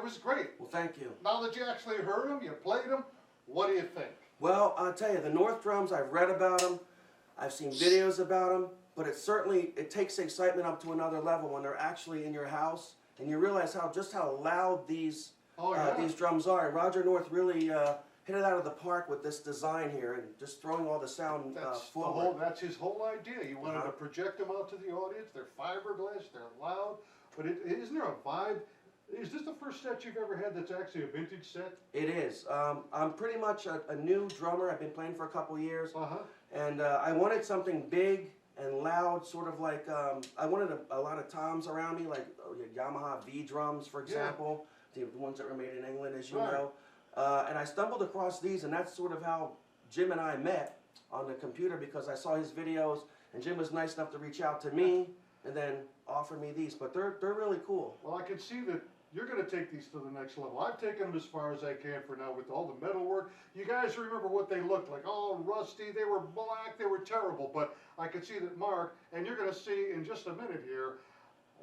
was great. Well, thank you. Now that you actually heard them, you played them, what do you think? Well, I'll tell you, the North drums, I've read about them, I've seen videos about them, but it takes the excitement up to another level when they're actually in your house, and you realize just how loud these drums are. And Roger North really hit it out of the park with this design here, and just throwing all the sound forward. That's his whole idea. He wanted to project them out to the audience. They're fiberglass, they're loud, but isn't there a vibe? Is this the first set you've ever had that's actually a vintage set? It is. I'm pretty much a new drummer. I've been playing for a couple years, and I wanted something big and loud, sort of like, I wanted a lot of toms around me, like Yamaha V drums, for example, the ones that were made in England, as you know. And I stumbled across these, and that's sort of how Jim and I met on the computer, because I saw his videos, and Jim was nice enough to reach out to me and then offer me these. But they're really cool. Well, I can see that you're going to take these to the next level. I've taken them as far as I can for now with all the metalwork. You guys remember what they looked like? All rusty, they were black, they were terrible. But I can see that Mark, and you're going to see in just a minute here,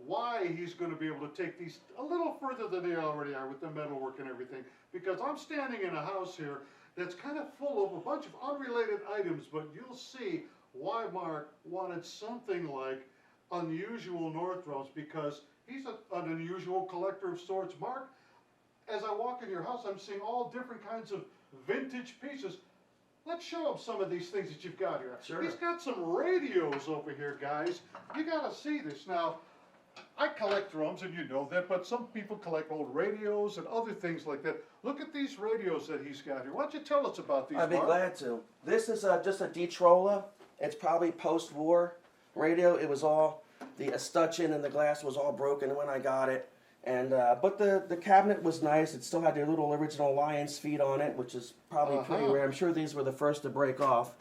why he's going to be able to take these a little further than they already are with the metalwork and everything. Because I'm standing in a house here that's kind of full of a bunch of unrelated items, but you'll see why Mark wanted something like unusual North drums, because he's an unusual collector of sorts. Mark, as I walk in your house, I'm seeing all different kinds of vintage pieces. Let's show him some of these things that you've got here. Sure. He's got some radios over here, guys. You got to see this. Now, I collect drums, and you know that, but some people collect old radios and other things like that. Look at these radios that he's got here. Why don't you tell us about these, I'd be Mark? glad to. This is just a Detrola. It's probably post-war radio. It was all, the escutcheon and the glass was all broken when I got it. And but the cabinet was nice. It still had the little original lion's feet on it, which is probably pretty rare. I'm sure these were the first to break off.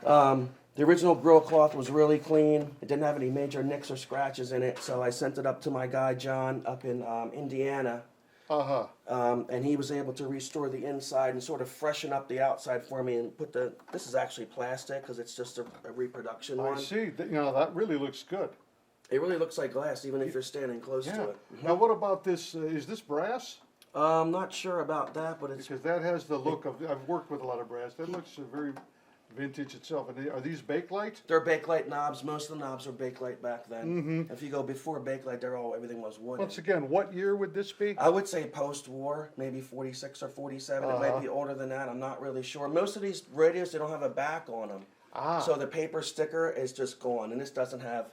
The original grill cloth was really clean. It didn't have any major nicks or scratches in it, so I sent it up to my guy John up in Indiana. And he was able to restore the inside and sort of freshen up the outside for me and put this is actually plastic because it's just a reproduction one. I see. You know, that really looks good. It really looks like glass, even if you're standing close to it. Now, what about this? Is this brass? I'm not sure about that, but it's... Because that has the look of, I've worked with a lot of brass. That looks very vintage itself. And are these Bakelite? They're Bakelite knobs. Most of the knobs were Bakelite back then. If you go before Bakelite, everything was wood. Once again, what year would this be? I would say post-war, maybe 46 or 47. It might be older than that. I'm not really sure. Most of these radios, they don't have a back on them. So the paper sticker is just gone, and this doesn't have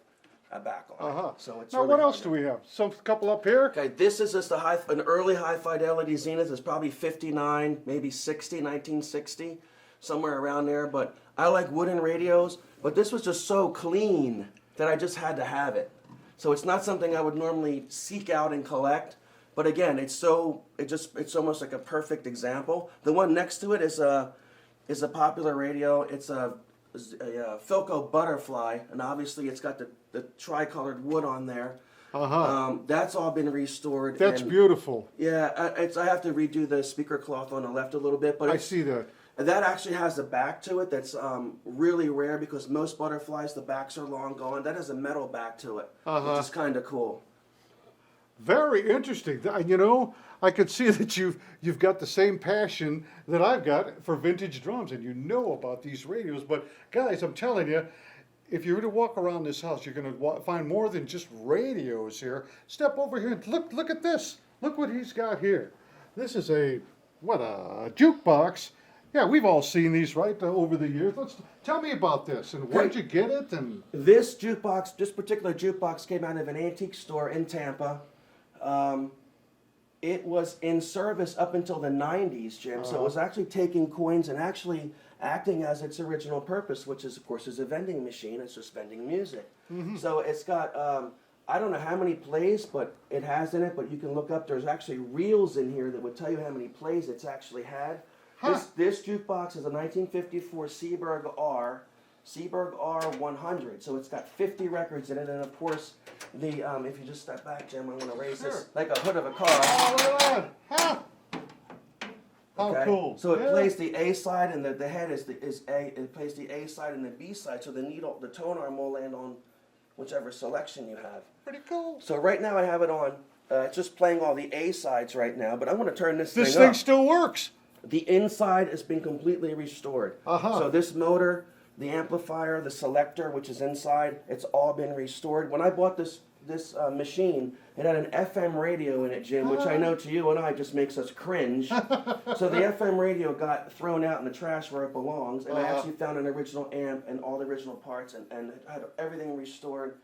a back on it. So it's now, really what else do we have? Some couple up here? Okay, this is just an early high fidelity Zenith. It's probably 59, maybe 60, 1960, somewhere around there. But I like wooden radios, but this was just so clean that I just had to have it. So it's not something I would normally seek out and collect. But again, it's almost like a perfect example. The one next to it is a popular radio. It's a Philco Butterfly, and obviously it's got the tricolored wood on there. That's all been restored. That's beautiful. Yeah, I have to redo the speaker cloth on the left a little bit, but I see that. That actually has a back to it that's really rare, because most Butterflies, the backs are long gone. That has a metal back to it, which is kind of cool. Very interesting. You know, I could see that you've got the same passion that I've got for vintage drums, and you know about these radios. But guys, I'm telling you, if you were to walk around this house, you're going to find more than just radios here. Step over here and look at this. Look what he's got here. This is a jukebox. Yeah, we've all seen these, right, over the years. Tell me about this, and where'd you get it? And this particular jukebox came out of an antique store in Tampa. It was in service up until the 90s, Jim, so it was actually taking coins and actually acting as its original purpose, which is, of course, is a vending machine. It's just vending music. So it's got, I don't know how many plays, but it has in it, but you can look up, there's actually reels in here that would tell you how many plays it's actually had. This jukebox is a 1954 Seeburg R100, so it's got 50 records in it, and of course, if you just step back, Jim, I'm going to raise this like a hood of a car. Oh, look at that! How cool! So it plays the A side, and the head is A. It plays the A side and the B side, so the tone arm will land on whichever selection you have. Pretty cool. So right now I have it on It's just playing all the A sides right now, but I want to turn this This thing thing up. still works. The inside has been completely restored. So this motor, the amplifier, the selector, which is inside, it's all been restored. When I bought this machine, it had an FM radio in it, Jim, which I know to you and I just makes us cringe. So the FM radio got thrown out in the trash where it belongs, and I actually found an original amp and all the original parts, and had everything restored,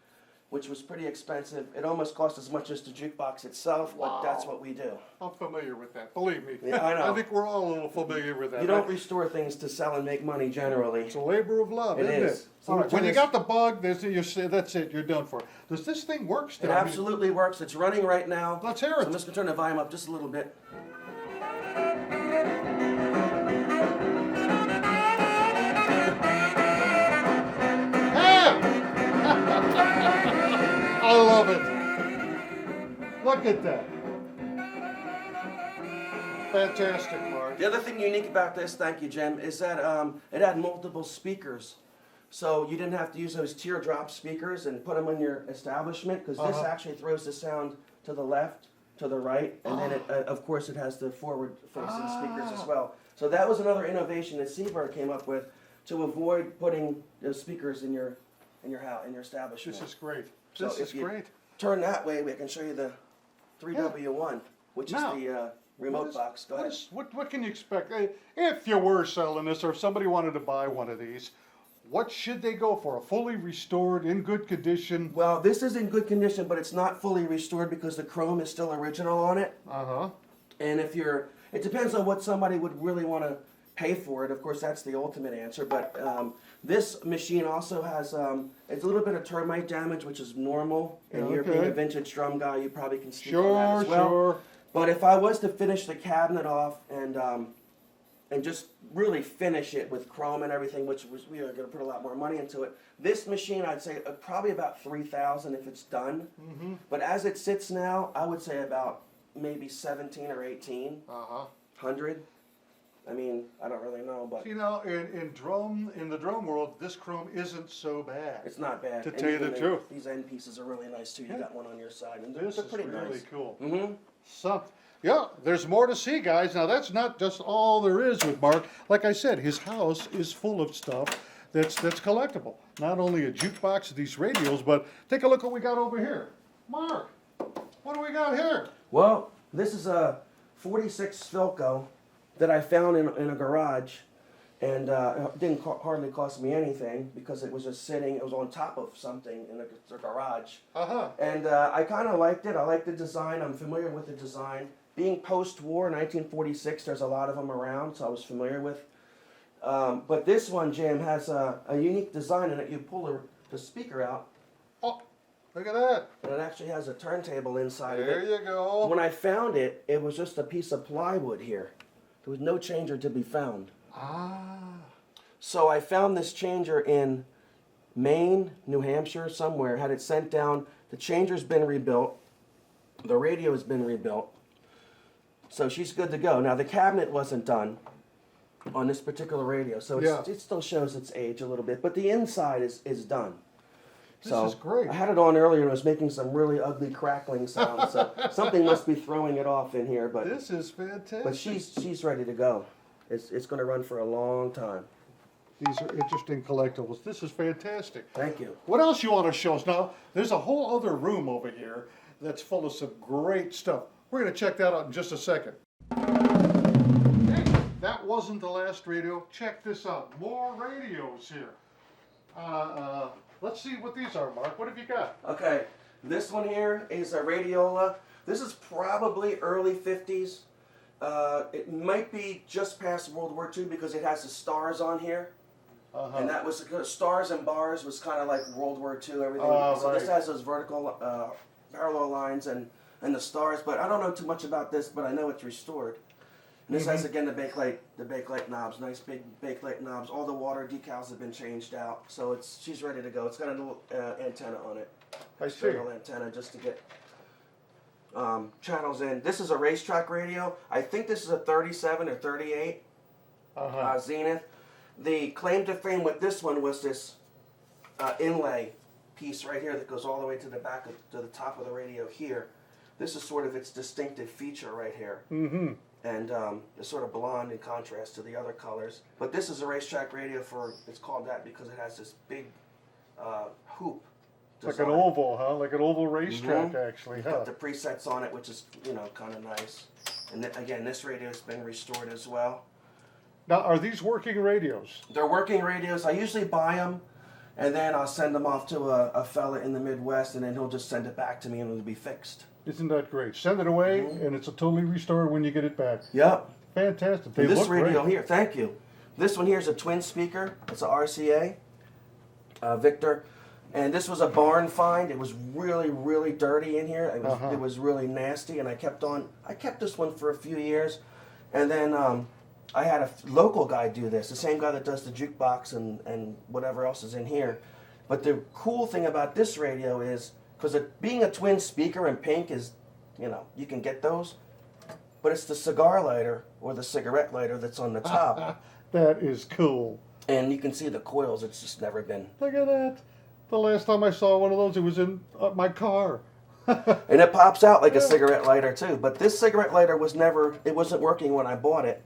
which was pretty expensive. It almost cost as much as the jukebox itself, but that's what we do. I'm familiar with that, believe me. Yeah, I know. I think we're all a little familiar with that. You don't restore things to sell and make money generally. It's a labor of love, isn't it? So All right, when you got the bug, that's it, you're done for. Does this thing work still? It absolutely works. It's running right now. Let's hear So it. I'm just going to turn the volume up just a little bit. I love it. Look at that. Fantastic, Mark. The other thing unique about this, thank you, Jim, is that it had multiple speakers. So you didn't have to use those teardrop speakers and put them in your establishment, because this actually throws the sound to the left, to the right, and then, of course, it has the forward-facing speakers as well. So that was another innovation that Seeburg came up with to avoid putting those speakers in your house, in your establishment. This is great. So This is if you great. turn that way, we can show you the 3W1, which Now, is the remote box. Go ahead. What can you expect? If you were selling this, or if somebody wanted to buy one of these, what should they go for? A fully restored, in good condition? Well, this is in good condition, but it's not fully restored because the chrome is still original on it. And if it depends on what somebody would really want to pay for it. Of course, that's the ultimate answer. But this machine also has it's a little bit of termite damage, which is normal. And you're being a vintage drum guy, you probably can speak on that as well. Sure. But if I was to finish the cabinet off and just really finish it with chrome and everything, which we are going to put a lot more money into it. This machine, I'd say probably about $3,000 if it's done. But as it sits now, I would say about maybe 17 or 1800. I mean, I don't really know, but You know, in the drum world, this chrome isn't so bad. it's not bad. To And tell you even the truth. these end pieces are really nice too. You got one on your side, and This they're is pretty really nice. cool. Mm-hmm. Yeah, there's more to see, guys. Now, that's not just all there is with Mark. Like I said, his house is full of stuff that's collectible. Not only a jukebox, these radios, but take a look what we got over here. Mark, what do we got here? Well, this is a 46 Philco that I found in a garage, and it didn't hardly cost me anything because it was just sitting. It was on top of something in a garage. And I kind of liked it. I liked the design. I'm familiar with the design. Being post-war, 1946, there's a lot of them around, so I was familiar with. But this one, Jim, has a unique design in it. You pull the speaker out. Oh, look at that. And it actually has a turntable inside of it. There you go. When I found it, it was just a piece of plywood here. There was no changer to be found. So I found this changer in Maine, New Hampshire, somewhere, had it sent down. The changer's been rebuilt. The radio has been rebuilt. So she's good to go. Now, the cabinet wasn't done on this particular radio, so it still shows its age a little bit, but the inside is done. This is great. I had it on earlier and it was making some really ugly crackling sounds, so something must be throwing it off in here. But This is fantastic. But she's ready to go. It's going to run for a long time. These are interesting collectibles. This is fantastic. Thank you. What else you want to show us? Now, there's a whole other room over here that's full of some great stuff. We're going to check that out in just a second. Hey, that wasn't the last radio. Check this out. More radios here. Let's see what these are, Mark. What have you got? Okay, this one here is a radiola. This is probably early 50s. It might be just past World War II because it has the stars on here. And that was stars and bars was kind of like World War II, everything. So this has those vertical parallel lines and the stars, but I don't know too much about this, but I know it's restored. And this has again the bakelite knobs, nice big bakelite knobs. All the water decals have been changed out, so she's ready to go. It's got a little antenna on it. I see. Little antenna just to get channels in. This is a racetrack radio. I think this is a 37 or 38 Zenith. The claim to fame with this one was this inlay piece right here that goes all the way to the back to the top of the radio here. This is sort of its distinctive feature right here. Mm-hmm. And it's sort of blonde in contrast to the other colors. But this is a racetrack radio for, it's called that because it has this big hoop. It's like an oval, huh? Like an oval racetrack, Mhm. actually, It's huh? got the presets on it, which is, you know, kind of nice. And again, this radio's been restored as well. Now, are these working radios? They're working radios. I usually buy them, and then I'll send them off to a fella in the Midwest, and then he'll just send it back to me, and it'll be fixed. Isn't that great? Send it away, Mhm. and it's a totally restored when you get it back. Yep. Fantastic. They And this look radio great. here, thank you. This one here is a twin speaker. It's a RCA, Victor. And this was a barn find. It was really, really dirty in here. It was really nasty, and I kept this one for a few years, and then I had a local guy do this, the same guy that does the jukebox and whatever else is in here. But the cool thing about this radio is, because being a twin speaker and pink is, you know, you can get those, but it's the cigar lighter or the cigarette lighter that's on the top. That is cool. And you can see the coils. It's just never been. Look at that. The last time I saw one of those, it was in my car. And it pops out like a cigarette lighter too. But this cigarette lighter it wasn't working when I bought it.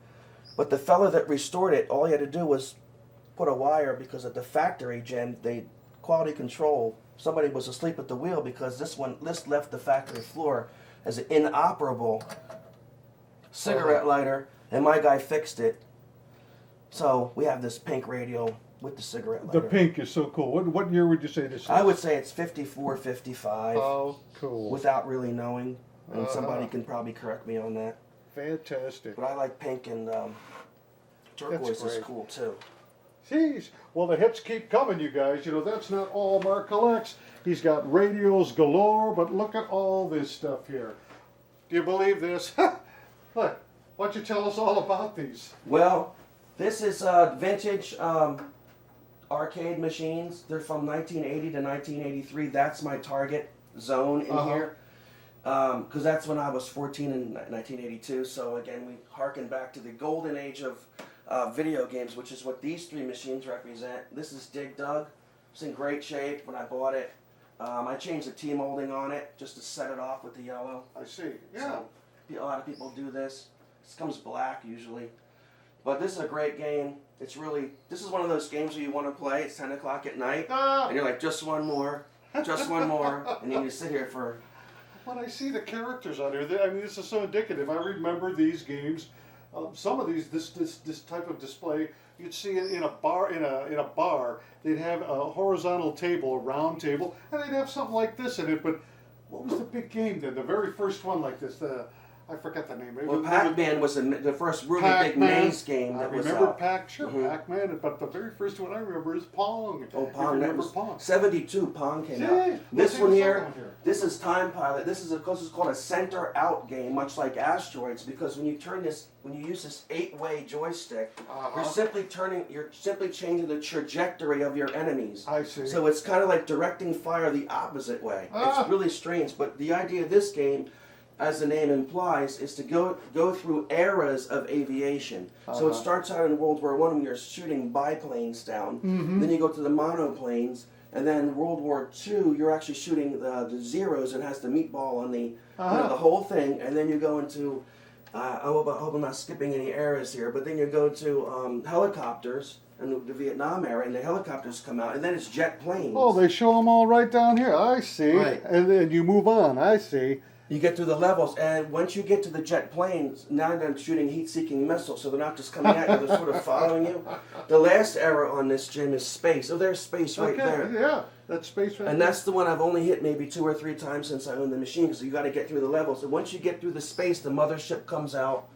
But the fella that restored it, all he had to do was put a wire, because at the factory, Jen, quality control, somebody was asleep at the wheel because this left the factory floor as an inoperable cigarette lighter, and my guy fixed it. So we have this pink radio with the cigarette lighter. The pink is so cool. What year would you say this is? I would say it's 54, 55. Oh, cool. Without really knowing. And somebody can probably correct me on that. Fantastic. But I like pink, and turquoise is cool too. Jeez. Well, the hits keep coming, you guys. You know, that's not all Mark collects. He's got radios galore, but look at all this stuff here. Do you believe this? Look, why don't you tell us all about these? Well, this is vintage arcade machines. They're from 1980 to 1983. That's my target zone in here. Because that's when I was 14 in 1982. So again, we harken back to the golden age of video games, which is what these three machines represent. This is Dig Dug. It's in great shape when I bought it. I changed the T-molding on it just to set it off with the yellow. I see. Yeah. So, a lot of people do this. This comes black usually. But this is a great game. This is one of those games where you want to play. It's 10 o'clock at night, and you're like, just one more, and then you sit here for... When I see the characters on here, I mean, this is so indicative. I remember these games. Some of these, this type of display, you'd see it in a bar. In a bar, they'd have a horizontal table, a round table, and they'd have something like this in it. But what was the big game then? The very first one like this. I forget the name. Well, Pac-Man was the first really big maze game that was out. I remember Pac-Man, but the very first one I remember is Pong. Oh, Pong. That was Pong. 72, Pong came out. This one here, this is Time Pilot. This is called a center-out game, much like Asteroids, because when you use this 8-way joystick, you're simply changing the trajectory of your enemies. I see. So it's kind of like directing fire the opposite way. It's really strange, but the idea of this game, as the name implies, is to go through eras of aviation. So it starts out in World War I when you're shooting biplanes down. Then you go to the monoplanes, and then World War II you're actually shooting the Zeros, and has the meatball on the the whole thing. And then you go into I hope I'm not skipping any eras here, but then you go to helicopters and the Vietnam era, and the helicopters come out, and then it's jet planes. Oh, they show them all right down here. I see. Right. And then you move on. I see. You get through the levels, and once you get to the jet planes, now they're shooting heat-seeking missiles, so they're not just coming at you, they're sort of following you. The last era on this, Jim, is space. Oh, there's space right there. Yeah, that's space right there. And that's the one I've only hit maybe 2 or 3 times since I owned the machine, because you got to get through the levels. And once you get through the space, the mothership comes out,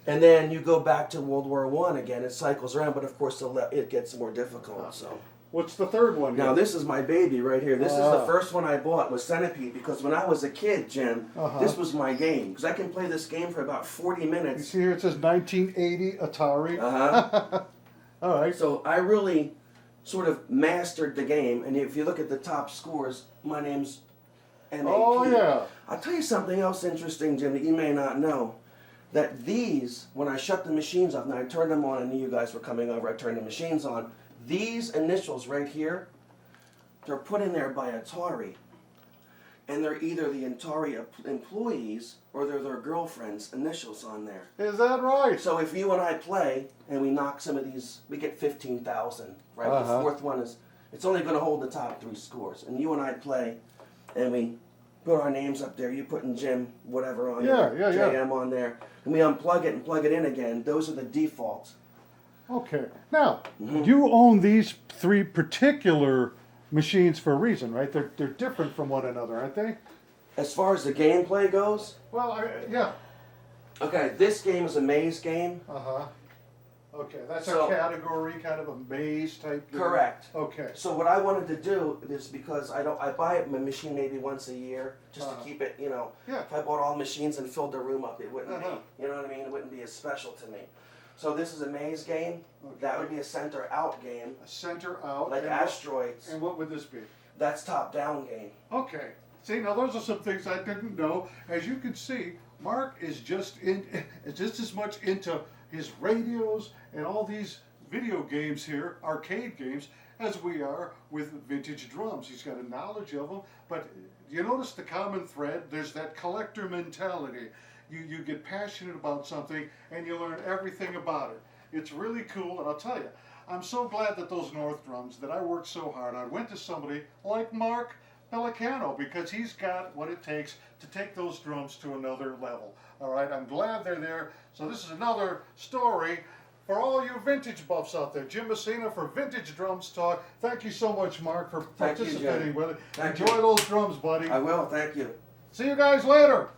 and then you go back to World War I again. It cycles around, but of course it gets more difficult. So. What's the third one here? Now this is my baby right here. This is the first one I bought, was Centipede, because when I was a kid, Jim, this was my game. Because I can play this game for about 40 minutes. You see here it says 1980 Atari. All right. So I really sort of mastered the game, and if you look at the top scores, my name's MAP. Oh, yeah. I'll tell you something else interesting, Jim, that you may not know. That these, when I shut the machines off, now I turned them on, I knew you guys were coming over, I turned the machines on. These initials right here, they're put in there by Atari. and they're either the Atari employees or they're their girlfriend's initials on there. Is that right? So if you and I play and we knock some of these, we get 15,000, right? Uh-huh. The fourth one is, it's only going to hold the top 3 scores. And you and I play and we put our names up there. You putting Jim, whatever on there, JM on there. And we unplug it and plug it in again. Those are the defaults. Okay. Now, you own these 3 particular machines for a reason, right? They're different from one another, aren't they? As far as the gameplay goes, Well, yeah. okay, this game is a maze game. Uh-huh. Okay, that's So- a category, kind of a maze type game. Correct. Okay. So what I wanted to do is because I buy my machine maybe once a year just Uh-huh. to keep it, you know. Yeah. If I bought all the machines and filled the room up, it wouldn't Uh-huh. be, you know what I mean? It wouldn't be as special to me. So this is a maze game. Okay. That would be a center out game, A center out. like and asteroids. and what would this be? That's top down game. Okay. See, now those are some things I didn't know. As you can see, Mark is just as much into his radios and all these video games here, arcade games, as we are with vintage drums. He's got a knowledge of them, but you notice the common thread? There's that collector mentality. You get passionate about something and you learn everything about it. It's really cool, and I'll tell you, I'm so glad that those North drums that I worked so hard on went to somebody like Mark Pellicano, because he's got what it takes to take those drums to another level. All right, I'm glad they're there. So this is another story for all you vintage buffs out there. Jim Messina for Vintage Drums Talk. Thank you so much, Mark, for Thank you, Jim. participating with it. Thank Enjoy you. those drums, buddy. I will, thank you. See you guys later.